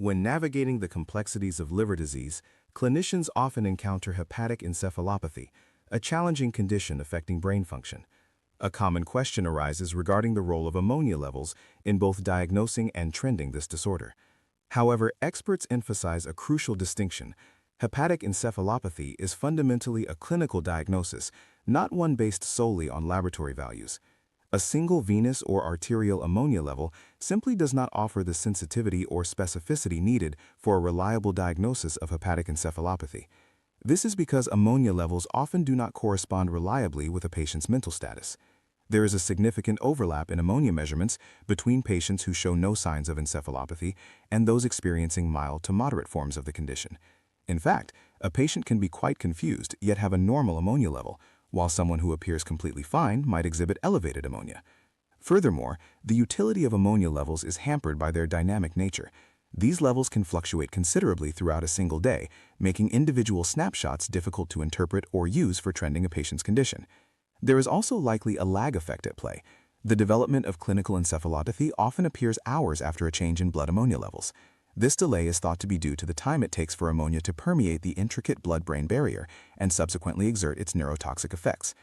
When navigating the complexities of liver disease, clinicians often encounter hepatic encephalopathy, a challenging condition affecting brain function. A common question arises regarding the role of ammonia levels in both diagnosing and trending this disorder. However, experts emphasize a crucial distinction. Hepatic encephalopathy is fundamentally a clinical diagnosis, not one based solely on laboratory values. A single venous or arterial ammonia level simply does not offer the sensitivity or specificity needed for a reliable diagnosis of hepatic encephalopathy. This is because ammonia levels often do not correspond reliably with a patient's mental status. There is a significant overlap in ammonia measurements between patients who show no signs of encephalopathy and those experiencing mild to moderate forms of the condition. In fact, a patient can be quite confused yet have a normal ammonia level, while someone who appears completely fine might exhibit elevated ammonia. Furthermore, the utility of ammonia levels is hampered by their dynamic nature. These levels can fluctuate considerably throughout a single day, making individual snapshots difficult to interpret or use for trending a patient's condition. There is also likely a lag effect at play. The development of clinical encephalopathy often appears hours after a change in blood ammonia levels. This delay is thought to be due to the time it takes for ammonia to permeate the intricate blood-brain barrier and subsequently exert its neurotoxic effects.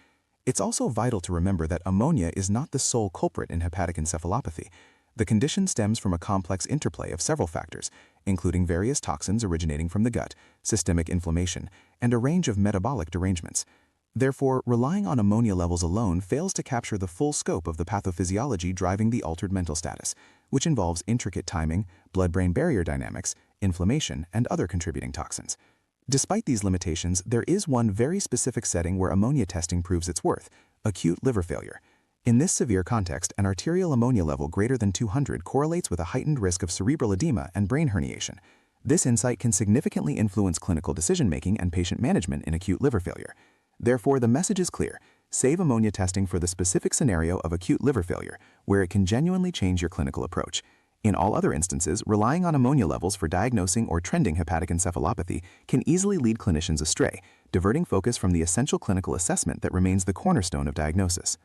It's also vital to remember that ammonia is not the sole culprit in hepatic encephalopathy. The condition stems from a complex interplay of several factors, including various toxins originating from the gut, systemic inflammation, and a range of metabolic derangements. Therefore, relying on ammonia levels alone fails to capture the full scope of the pathophysiology driving the altered mental status, which involves intricate timing, blood-brain barrier dynamics, inflammation, and other contributing toxins. Despite these limitations, there is one very specific setting where ammonia testing proves its worth: acute liver failure. In this severe context, an arterial ammonia level greater than 200 correlates with a heightened risk of cerebral edema and brain herniation. This insight can significantly influence clinical decision-making and patient management in acute liver failure. Therefore, the message is clear: save ammonia testing for the specific scenario of acute liver failure, where it can genuinely change your clinical approach. In all other instances, relying on ammonia levels for diagnosing or trending hepatic encephalopathy can easily lead clinicians astray, diverting focus from the essential clinical assessment that remains the cornerstone of diagnosis.